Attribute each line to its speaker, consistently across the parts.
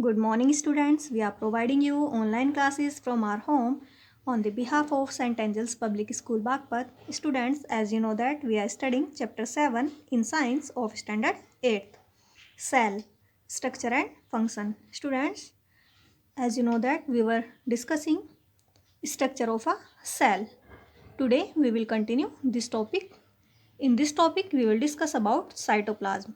Speaker 1: Good morning, students. We are providing you online classes from our home on the behalf of St. Angel's Public School, Bagpat. Students, as you know that we are studying Chapter 7 in Science of Standard 8th. Cell, Structure and Function. Students, as you know that we were discussing structure of a cell. Today, we will continue this topic. In this topic, we will discuss about cytoplasm.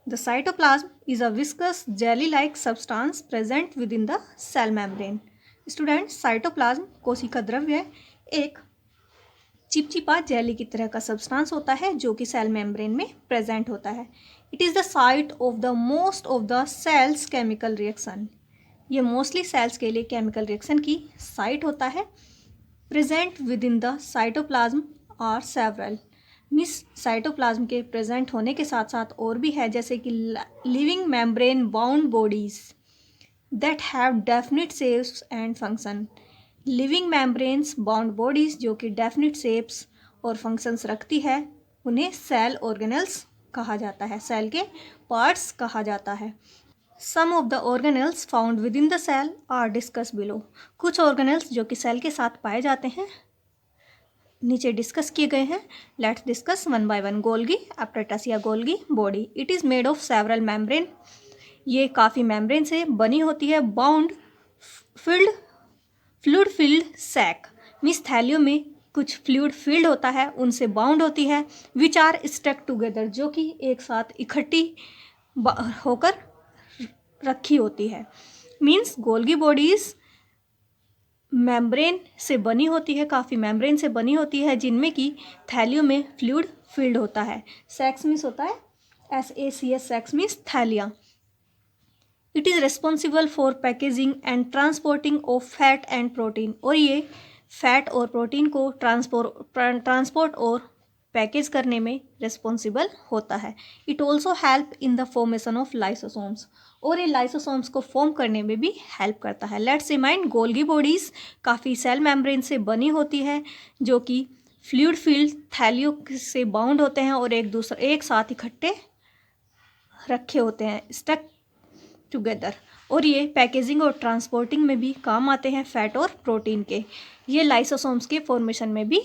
Speaker 1: The cytoplasm is a viscous jelly-like substance present within the cell membrane. Students, cytoplasm कोशिका द्रव्य एक चिपचिपा jelly की तरह का substance होता है जो कि सेल मेम्ब्रेन में प्रेजेंट होता है. It is the site of the most of the cells chemical reaction. ये मोस्टली सेल्स के लिए केमिकल रिएक्शन की साइट होता है. Present within the cytoplasm are several. मिस साइटोप्लाज्म के प्रेजेंट होने के साथ साथ और भी है, जैसे कि living membrane bound bodies that have definite shapes and function. Living membranes bound bodies जो कि डेफिनिट शेप्स और फंक्शंस रखती है उन्हें सेल ऑर्गेनल्स कहा जाता है, सेल के पार्ट्स कहा जाता है. Some of the organelles found within the cell are discuss below. कुछ ऑर्गेनल्स जो कि सेल के साथ पाए जाते हैं नीचे डिस्कस किए गए हैं. Let's discuss one by one. Golgi apparatus या Golgi body. It is made of several membrane. ये काफ़ी मेम्ब्रेन से बनी होती है. Bound filled fluid filled sac. Means थैलियों में कुछ फ्लूइड फिल्ड होता है, उनसे बाउंड होती है. विच आर स्टक टुगेदर, जो कि एक साथ इकट्ठी होकर रखी होती है. मीन्स गोल्गी बॉडीज मेम्ब्रेन से बनी होती है, काफ़ी मेम्ब्रेन से बनी होती है, जिनमें कि थैलियों में फ्लूइड फिल्ड होता है. सेक्स मीन्स होता है SACS, सेक्स मीन्स थैलिया. It is responsible for packaging and transporting of fat and protein. और ये फैट और प्रोटीन को ट्रांसपोर्ट और पैकेज करने में रिस्पॉन्सिबल होता है. It also help in the formation of lysosomes. और ये लाइसोसोम्स को फॉर्म करने में भी हेल्प करता है. लेट्स रिमाइंड, गोल्गी बॉडीज़ काफ़ी सेल मेम्ब्रेन से बनी होती है जो कि फ्लूइड फिल्ड थैलियों से बाउंड होते हैं और एक साथ इकट्ठे रखे होते हैं, स्टक टुगेदर. और ये पैकेजिंग और ट्रांसपोर्टिंग में भी काम आते हैं फैट और प्रोटीन के. ये लाइसोसोम्स के फॉर्मेशन में भी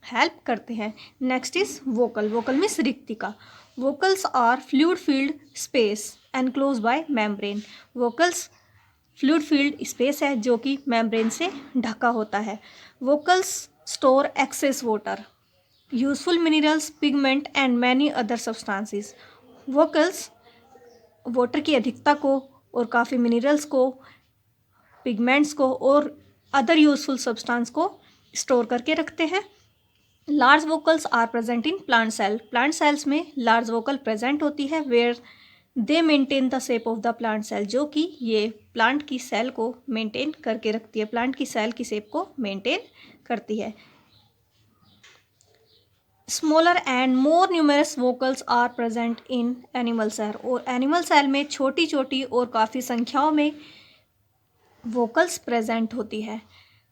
Speaker 1: हेल्प करते हैं. Next is vacuole. Vacuole means रिक्तिका. Vacuoles are fluid filled space enclose by membrane. Vacuoles fluid filled space है जो कि मेम्ब्रेन से ढका होता है. Vacuoles store excess water, useful minerals, pigment and many other substances. Vacuoles water की अधिकता को और काफ़ी मिनरल्स को, पिगमेंट्स को और अदर यूजफुल सब्सटेंस को स्टोर करके रखते हैं. Large vacuoles are present in plant cell. Plant cells में लार्ज वोकल प्रेजेंट होती है where they maintain the shape of the plant cell, जो कि ये प्लांट की सेल को मेंटेन करके रखती है, प्लांट की सेल की शेप को मेंटेन करती है. Smaller and more numerous vacuoles are present in animal cell. और एनिमल सेल में छोटी छोटी और काफ़ी संख्याओं में वोकल्स प्रेजेंट होती है.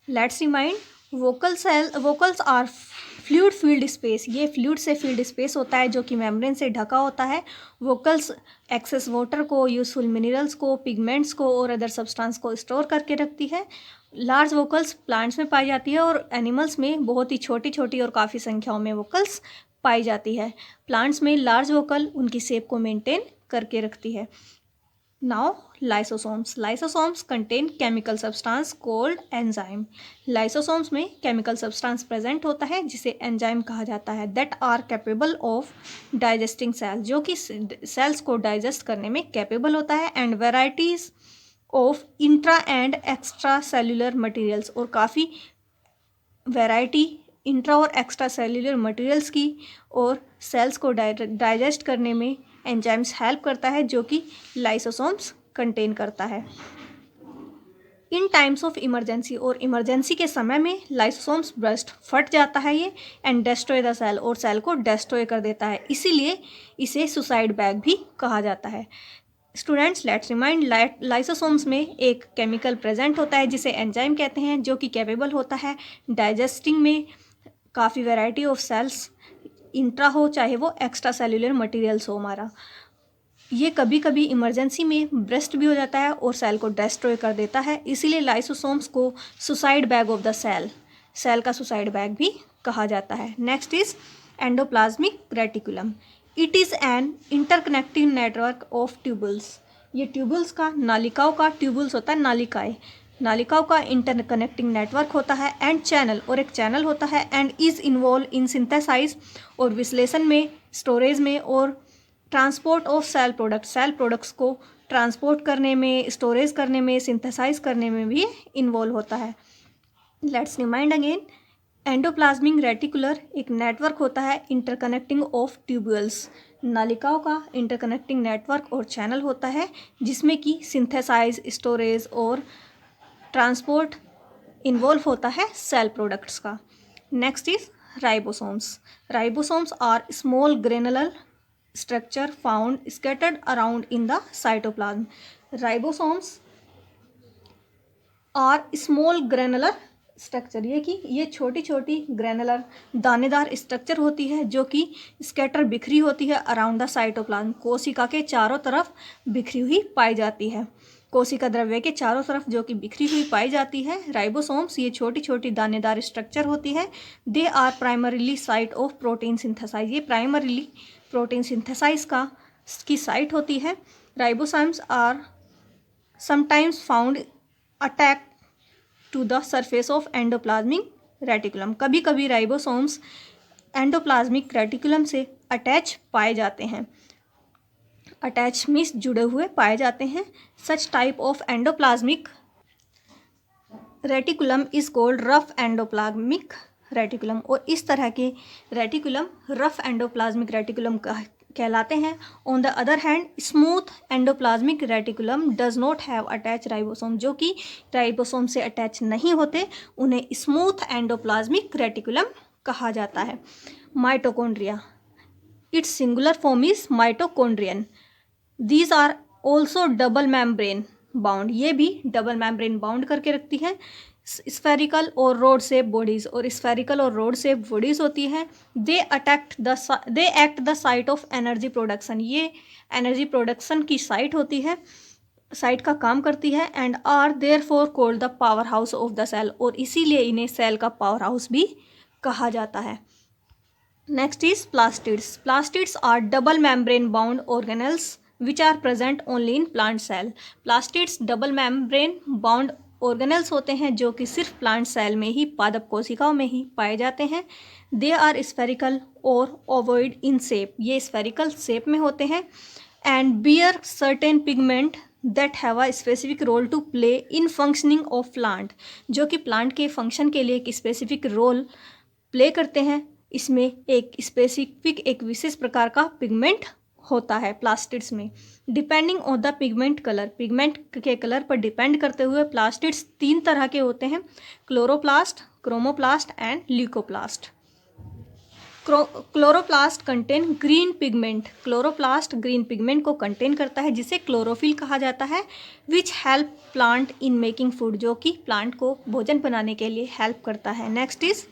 Speaker 1: Let's remind, vacuoles are fluid filled space. ये फ्लूइड से फील्ड स्पेस होता है जो कि मेम्ब्रेन से ढका होता है. वोकल्स एक्सेस वाटर को, यूजफुल मिनरल्स को, पिगमेंट्स को और अदर सब्सटेंस को स्टोर करके रखती है. लार्ज वोकल्स प्लांट्स में पाई जाती है और एनिमल्स में बहुत ही छोटी छोटी और काफ़ी संख्याओं में वोकल्स पाई जाती है. प्लांट्स में लार्ज वोकल उनकी शेप को मेंटेन करके रखती है. Now lysosomes. Lysosomes contain chemical substance called enzyme. Lysosomes में केमिकल सब्सटेंस प्रेजेंट होता है जिसे एंजाइम कहा जाता है. That are capable of digesting cell, जो कि सेल्स को डाइजेस्ट करने में कैपेबल होता है. And varieties of intra and extra cellular materials. और काफ़ी वैरायटी इंट्रा और एक्स्ट्रा सेल्यूलर मटीरियल्स की और सेल्स को डाइजेस्ट करने में एंजाइम्स हेल्प करता है जो कि लाइसोसोम्स कंटेन करता है. इन टाइम्स ऑफ इमरजेंसी. और इमरजेंसी के समय में लाइसोसोम्स बर्स्ट फट जाता है ये एंड डेस्ट्रॉय द सेल, और सेल को डेस्ट्रॉय कर देता है. इसीलिए इसे सुसाइड बैग भी कहा जाता है. स्टूडेंट्स, लेट्स रिमाइंड, लाइसोसोम्स में एक केमिकल प्रेजेंट होता है जिसे एंजाइम कहते हैं जो कि कैपेबल होता है डाइजेस्टिंग में काफ़ी वैरायटी ऑफ सेल्स, इंट्रा हो चाहे वो एक्स्ट्रा सेल्यूलर मटीरियल्स हो हमारा. ये कभी कभी इमरजेंसी में ब्रेस्ट भी हो जाता है और सेल को डिस्ट्रॉय कर देता है, इसीलिए लाइसोसोम्स को suicide bag of the cell का सुसाइड बैग भी कहा जाता है। Next is endoplasmic reticulum. It is an interconnecting network of tubules. ये ट्यूबल्स का, नालिकाओं का, ट्यूबल्स होता है नालिकाओं का इंटरकनेक्टिंग नेटवर्क होता है एंड चैनल, और एक चैनल होता है and is involve in synthesize और विश्लेषण में, स्टोरेज में और ट्रांसपोर्ट ऑफ सेल प्रोडक्ट्स को ट्रांसपोर्ट करने में, स्टोरेज करने में, सिंथेसाइज करने में भी इन्वॉल्व होता है। Let's remind again, endoplasmic reticular एक नेटवर्क होता है इंटरकनेक्टिंग ऑफ ट्यूब्यूल्स, नालिकाओं का इंटरकनेक्टिंग नेटवर्क और चैनल होता है जिसमें कि सिंथेसाइज, स्टोरेज और ट्रांसपोर्ट इन्वॉल्व होता है सेल प्रोडक्ट्स का। Next is ribosomes are small granular structure found scattered around in the cytoplasm. Ribosomes are small granular structure, ये छोटी छोटी ग्रेनुलर दानेदार स्ट्रक्चर होती है जो कि स्कैटर बिखरी होती है अराउंड द साइटोप्लाज्म, कोशिका के चारों तरफ बिखरी हुई पाई जाती है, कोशिका द्रव्य के चारों तरफ जो कि बिखरी हुई पाई जाती है। राइबोसोम्स ये छोटी छोटी दानेदार स्ट्रक्चर होती है। They are primarily site of protein synthesize, ये प्राइमरीली प्रोटीन सिंथेसाइज की साइट होती है। राइबोसोम्स आर समटाइम्स फाउंड अटैक to the surface of endoplasmic reticulum. कभी कभी राइबोसोम्स एंडोप्लाज्मिक रेटिकुलम से अटैच पाए जाते हैं, अटैच मीन्स जुड़े हुए पाए जाते हैं। Such type of endoplasmic reticulum is called rough endoplasmic reticulum, और इस तरह के रेटिकुलम रफ एंडोप्लाज्मिक रेटिकुलम कहलाते हैं। On the other hand smooth endoplasmic reticulum does not have attach ribosome, जो कि राइबोसोम से अटैच नहीं होते, उन्हें स्मूथ एंडोप्लाज्मिक रेटिकुलम कहा जाता है। Mitochondria, its singular form is mitochondrion. These are also double membrane bound, ये भी डबल मेम्ब्रेन बाउंड करके रखती है। स्फेरिकल और रोड शेप बॉडीज, और स्फेरिकल और रोड शेप बॉडीज होती है। They act the site of energy production, ये एनर्जी प्रोडक्शन की साइट होती है, साइट का काम करती है। And are therefore called the power house of the cell, और इसीलिए इन्हें सेल का पावर हाउस भी कहा जाता है। Next is plastids. Plastids are double membrane bound organelles which are present only in plant cell. Plastids double membrane bound organelles होते हैं जो कि सिर्फ प्लांट सेल में ही, पादप कोशिकाओं में ही पाए जाते हैं। दे आर स्फेरिकल और ओवॉइड इन शेप, ये स्फेरिकल शेप में होते हैं। And bear certain pigment that have a specific role to play in functioning of plant, जो कि प्लांट के फंक्शन के लिए एक स्पेसिफिक रोल प्ले करते हैं। इसमें एक स्पेसिफिक, एक विशेष प्रकार का पिगमेंट होता है प्लास्टिड्स में। Depending on the pigment colour, pigment के कलर पर डिपेंड करते हुए प्लास्टिड्स 3 तरह के होते हैं, chloroplast, chromoplast and leucoplast. Chloroplast contain green pigment, chloroplast green pigment को कंटेन करता है जिसे क्लोरोफिल कहा जाता है। Which help plant in making food, जो कि प्लांट को भोजन बनाने के लिए हेल्प करता है। Next is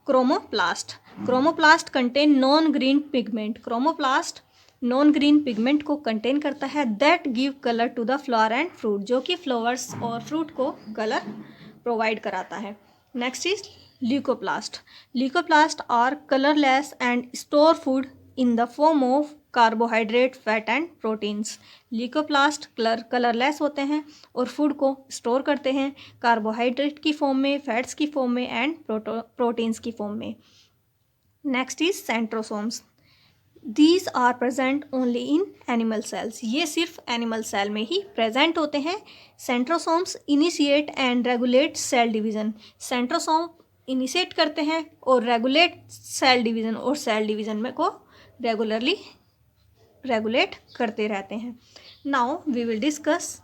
Speaker 1: chromoplast. Chromoplast contain non green pigment, chromoplast non green pigment को कंटेन करता है। That give colour to the flower and fruit, जो कि फ्लावर्स और फ्रूट को कलर प्रोवाइड कराता है। Next is leucoplast. Leucoplast are colourless and store food in the form of carbohydrate, fat and proteins. Leucoplast colourless होते हैं और food को स्टोर करते हैं कार्बोहाइड्रेट की फॉर्म में, फैट्स की फॉर्म में एंड प्रोटीन्स की फॉर्म में। Next is centrosomes. These are present only in animal cells, ये सिर्फ एनिमल सेल में ही प्रेजेंट होते हैं। Centrosomes initiate and regulate cell division, centrosome initiate करते हैं और रेगुलेट सेल डिवीजन, और सेल डिवीजन में को रेगुलरली रेगुलेट करते रहते हैं। Now we will discuss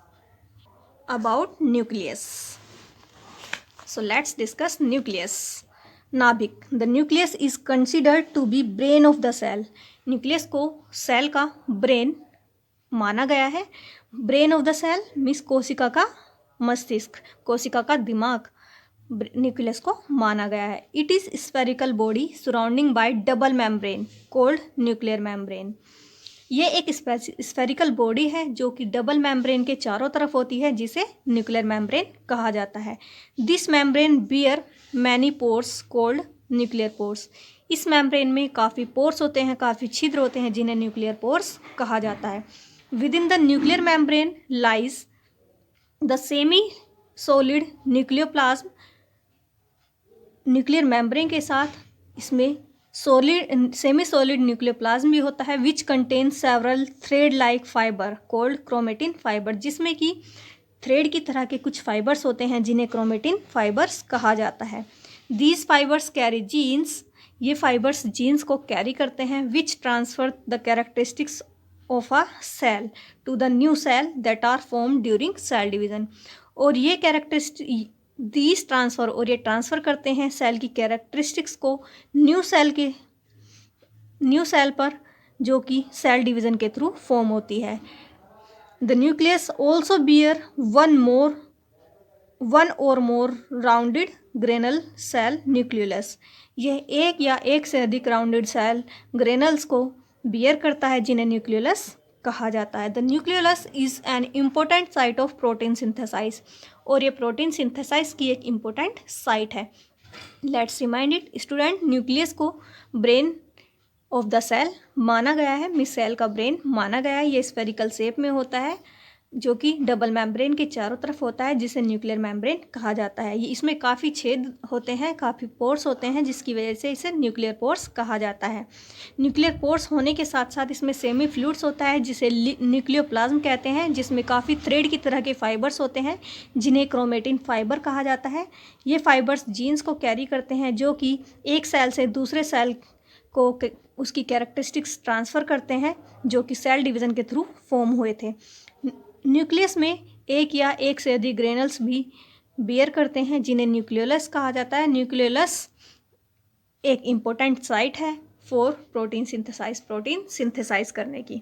Speaker 1: about nucleus. So let's discuss nucleus. नाभिक, the nucleus is considered to be brain of the cell, nucleus को सेल का ब्रेन माना गया है। Brain of the cell means कोशिका का मस्तिष्क, कोशिका का दिमाग न्यूक्लियस को माना गया है। It is spherical body surrounding bye double membrane called nuclear membrane. ये एक स्फेरिकल बॉडी है जो कि डबल मेम्ब्रेन के चारों तरफ होती है, जिसे न्यूक्लियर मेम्ब्रेन कहा जाता है। This membrane bear many pores called nuclear pores. इस मेम्ब्रेन में काफ़ी पोर्स होते हैं, काफ़ी छिद्र होते हैं, जिन्हें न्यूक्लियर पोर्स कहा जाता है। With in the nuclear membrane lies the semi solid nucleoplasm. Nuclear membrane के साथ इसमें सेमी सॉलिड न्यूक्लियोप्लाज्म भी होता है, which contain several thread like fibre called chromatin fibre, जिसमें कि थ्रेड की तरह के कुछ फाइबर्स होते हैं जिन्हें क्रोमेटिन फाइबर्स कहा जाता है। These fibres carry genes. ये फाइबर्स जीन्स को कैरी करते हैं, which transfer the characteristics of a cell to the new cell that are form during cell division. और ये कैरेक्टरिस्टिक दीज ट्रांसफ़र, और ये ट्रांसफ़र करते हैं सेल की कैरेक्टरिस्टिक्स को न्यू सेल पर, जो कि सेल डिवीज़न के थ्रू फॉर्म होती है। The nucleus also bear one or more rounded granule cell nucleus. यह एक या एक से अधिक राउंडेड सेल ग्रेनल्स को बियर करता है, जिन्हें न्यूक्लियस कहा जाता है। The nucleus is an important site of protein synthesize. और ये प्रोटीन सिंथेसाइज की एक इम्पोर्टेंट साइट है। Let's remind it student, nucleus को ब्रेन ऑफ द सेल माना गया है, मिस सेल का ब्रेन माना गया है। ये स्फेरिकल शेप में होता है, जो कि डबल मेम्ब्रेन के चारों तरफ होता है, जिसे न्यूक्लियर मेम्ब्रेन कहा जाता है। ये इसमें काफ़ी छेद होते हैं, काफ़ी पोर्स होते हैं, जिसकी वजह से इसे न्यूक्लियर पोर्स कहा जाता है। न्यूक्लियर पोर्स होने के साथ साथ इसमें सेमी फ्लूइड्स होता है, जिसे न्यूक्लियोप्लाज्म कहते हैं, जिसमें काफ़ी थ्रेड की तरह के फाइबर्स होते हैं, जिन्हें क्रोमेटिन फाइबर कहा जाता है। ये फाइबर्स जीन्स को कैरी करते हैं, जो कि एक सेल से दूसरे सेल को उसकी कैरेक्टरिस्टिक्स ट्रांसफ़र करते हैं, जो कि सेल डिवीज़न के थ्रू फॉर्म हुए थे। न्यूक्लियस में एक या एक से अधिक ग्रेनल्स भी बियर करते हैं, जिन्हें न्यूक्लियोलस कहा जाता है। न्यूक्लियोलस एक इम्पोर्टेंट साइट है फॉर प्रोटीन सिंथेसाइज करने की।